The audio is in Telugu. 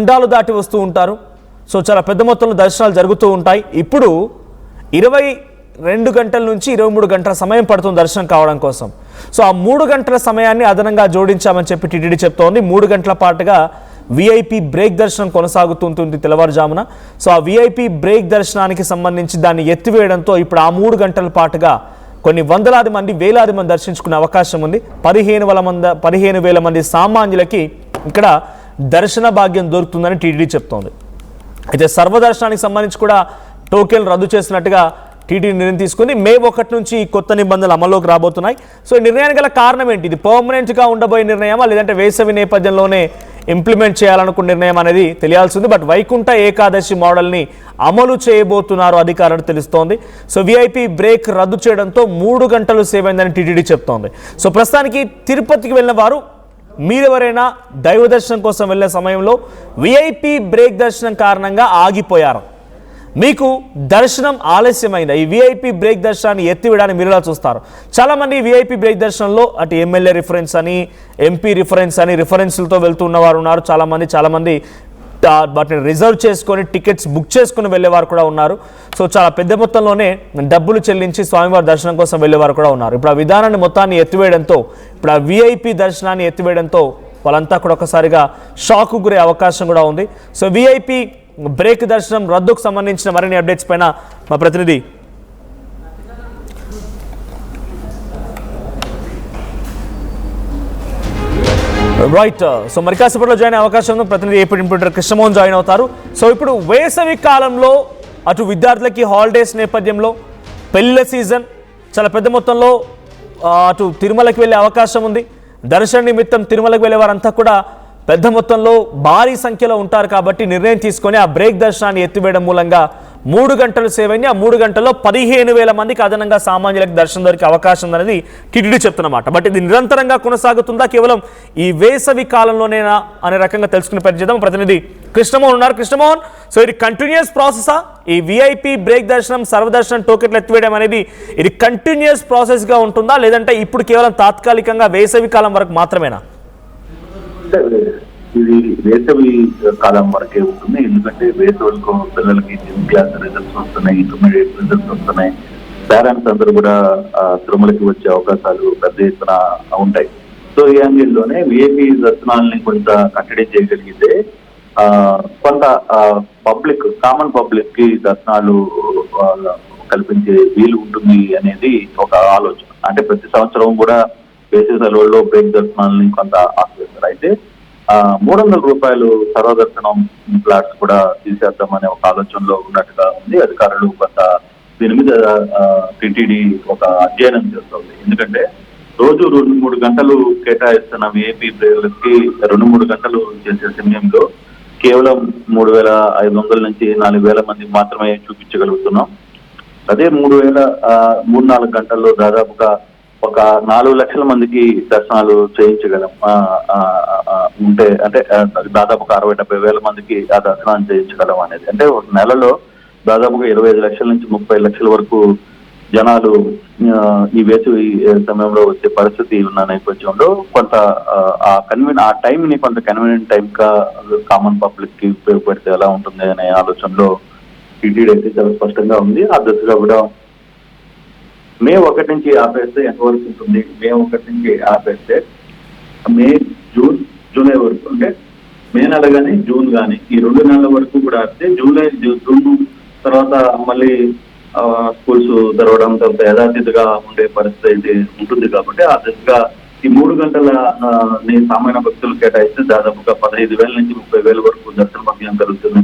ఖండాలు దాటి వస్తూ ఉంటారు. సో చాలా పెద్ద మొత్తంలో దర్శనాలు జరుగుతూ ఉంటాయి. ఇప్పుడు 22 గంటల నుంచి 23 గంటల సమయం పడుతుంది దర్శనం కావడం కోసం. సో ఆ 3 గంటల సమయాన్ని అదనంగా జోడించామని చెప్పి టీటీడీ చెప్తోంది. 3 గంటల పాటుగా విఐపి బ్రేక్ దర్శనం కొనసాగుతుంటుంది తెల్లవారుజామున. సో ఆ విఐపి బ్రేక్ దర్శనానికి సంబంధించి దాన్ని ఎత్తివేయడంతో ఇప్పుడు ఆ 3 గంటల పాటుగా కొన్ని వందలాది మంది, వేలాది మంది దర్శించుకునే అవకాశం ఉంది. 15,000 మంది సామాన్యులకి ఇక్కడ దర్శన భాగ్యం దొరుకుతుందని టీటీడీ చెప్తోంది. అయితే సర్వదర్శనానికి సంబంధించి కూడా టోకెన్లు రద్దు చేసినట్టుగా టీటీడీ నిర్ణయం తీసుకుంది. మే 1 నుంచి కొత్త నిబంధనలు అమల్లోకి రాబోతున్నాయి. సో ఈ నిర్ణయానికి గల కారణం ఏంటి? ఇది పర్మనెంట్గా ఉండబోయే నిర్ణయమా, లేదంటే వేసవి నేపథ్యంలోనే ఇంప్లిమెంట్ చేయాలనుకున్న నిర్ణయం అనేది తెలియాల్సింది. బట్ వైకుంఠ ఏకాదశి మోడల్ని అమలు చేయబోతున్నారు అధికారులు తెలుస్తోంది. సో విఐపి బ్రేక్ రద్దు చేయడంతో 3 గంటలు సేవ్ అయిందని టీటీడీ చెప్తోంది. సో ప్రస్తుతానికి తిరుపతికి వెళ్ళిన వారు, మీరెవరైనా దైవ దర్శనం కోసం వెళ్ళే సమయంలో విఐపి బ్రేక్ దర్శనం కారణంగా ఆగిపోయారు, మీకు దర్శనం ఆలస్యమైంది, ఈ విఐపి బ్రేక్ దర్శనాన్ని ఎత్తివేయడానికి మీరు ఎలా చూస్తారు? చాలామంది విఐపి బ్రేక్ దర్శనంలో అటు ఎమ్మెల్యే రిఫరెన్స్ అని, ఎంపీ రిఫరెన్స్ అని రిఫరెన్స్లతో వెళ్తున్న వారు ఉన్నారు. చాలామంది వాటిని రిజర్వ్ చేసుకొని టికెట్స్ బుక్ చేసుకుని వెళ్ళేవారు కూడా ఉన్నారు. సో చాలా పెద్ద మొత్తంలోనే డబ్బులు చెల్లించి స్వామివారి దర్శనం కోసం వెళ్ళేవారు కూడా ఉన్నారు. ఇప్పుడు ఆ విధానాన్ని మొత్తాన్ని ఎత్తివేయడంతో, ఇప్పుడు ఆ విఐపి దర్శనాన్ని ఎత్తివేయడంతో వాళ్ళంతా కూడా ఒకసారిగా షాక్ గురే అవకాశం కూడా ఉంది. సో విఐపి బ్రేక్ దర్శనం రద్దుకు సంబంధించిన మరిన్ని అప్డేట్స్ పైన మా ప్రతినిధి సో మరి కాసేపట్లో జాయిన్ అయ్యే అవకాశం ఉంది. ప్రతినిధి ఏపీ ఇంప్యూటర్ కృష్ణమోహన్ జాయిన్ అవుతారు. సో ఇప్పుడు వేసవి కాలంలో అటు విద్యార్థులకి హాలిడేస్ నేపథ్యంలో పెళ్లిళ్ళ సీజన్, చాలా పెద్ద మొత్తంలో అటు తిరుమలకి వెళ్ళే అవకాశం ఉంది. దర్శన నిమిత్తం తిరుమలకి వెళ్ళే వారంతా కూడా పెద్ద మొత్తంలో భారీ సంఖ్యలో ఉంటారు కాబట్టి నిర్ణయం తీసుకొని ఆ బ్రేక్ దర్శనాన్ని ఎత్తివేయడం మూలంగా 3 గంటలు సేవ్ అయింది. ఆ 3 గంటల్లో 15,000 మందికి అదనంగా సామాన్యులకు దర్శనం దొరికే అవకాశం ఉందనేది టీటీడీ చెప్తున్నమాట. బట్ ఇది నిరంతరంగా కొనసాగుతుందా, కేవలం ఈ వేసవి కాలంలోనేనా అనే రకంగా తెలుసుకునే ప్రయత్నం చేద్దాం. ప్రతినిధి కృష్ణమోహన్ ఉన్నారు. కృష్ణమోహన్, సో ఇది కంటిన్యూస్ ప్రాసెసా? ఈ విఐపి బ్రేక్ దర్శనం, సర్వదర్శనం టోకెట్లు ఎత్తివేయడం అనేది ఇది కంటిన్యూస్ ప్రాసెస్గా ఉంటుందా, లేదంటే ఇప్పుడు కేవలం తాత్కాలికంగా వేసవి కాలం వరకు మాత్రమేనా? ఇది వేసవి కాలం వరకే ఉంటుంది. ఎందుకంటే వేసవిలో పిల్లలకి 10th క్లాస్ రిజల్ట్స్ వస్తున్నాయి, ఇంటర్మీడియట్ రిజల్ట్స్ వస్తున్నాయి. పేరెంట్స్ అందరూ కూడా తిరుమలకి వచ్చే అవకాశాలు పెద్ద ఎత్తున ఉంటాయి. సో ఈ యాంగిల్లోనే విఐపి దర్శనాలని కొంత కట్టడి చేయగలిగితే కొంత పబ్లిక్, కామన్ పబ్లిక్ కి దర్శనాలు కల్పించే వీలు ఉంటుంది అనేది ఒక ఆలోచన. అంటే ప్రతి సంవత్సరం కూడా వేసవి సెలవుల్లో బ్రేక్ దర్శనాలని కొంత ఆశ్రయిస్తారు. అయితే 300 రూపాయలు సర్వదర్శనం ఫ్లాట్స్ కూడా తీసేద్దామనే ఒక ఆలోచనలో ఉన్నట్టుగా ఉంది. అధికారులు కొంత దీని మీద టీటీడీ ఒక అధ్యయనం చేస్తుంది. ఎందుకంటే రోజు 2-3 గంటలు కేటాయిస్తున్న విఐపి ప్రేరులకి 2-3 గంటలు చేసే సమయంలో కేవలం 3,500 నుంచి 4,000 మందికి మాత్రమే చూపించగలుగుతున్నాం. అదే 3-4 గంటల్లో దాదాపుగా ఒక 4 లక్షల మందికి దర్శనాలు చేయించగలం ఉంటే, అంటే దాదాపుగా 60-70 వేల మందికి ఆ దర్శనాన్ని చేయించగలం అనేది. అంటే ఒక నెలలో దాదాపుగా 25 లక్షల నుంచి 30 లక్షల వరకు జనాలు ఈ వేసవి సమయంలో వచ్చే పరిస్థితి ఉన్న నేపథ్యంలో కొంత ఆ టైంని కొంత కన్వీనియంట్ టైం గా కామన్ పబ్లిక్ కి ఉపయోగపడితే ఎలా ఉంటుంది అనే ఆలోచనలో టీటీడీ అయితే చాలా స్పష్టంగా ఉంది. ఆ దశగా కూడా మే 1 నుంచి ఆపేస్తే ఎంతవరకు ఉంటుంది? మే 1 నుంచి ఆపేస్తే మే, జూలై వరకు, అంటే మే నెల కానీ జూన్ కానీ ఈ 2 నెలల వరకు కూడా ఆపితే జూన్ తర్వాత మళ్ళీ స్కూల్స్ తెరవడం, తర్వాత యథాతథిగా ఉండే పరిస్థితి అయితే ఉంటుంది. కాబట్టి ఆ దిశగా ఈ 3 గంటల సామాన్య భక్తులు కేటాయిస్తే దాదాపుగా 15,000 నుంచి 30,000 వరకు దర్శన భాగ్యం కలుగుతుంది.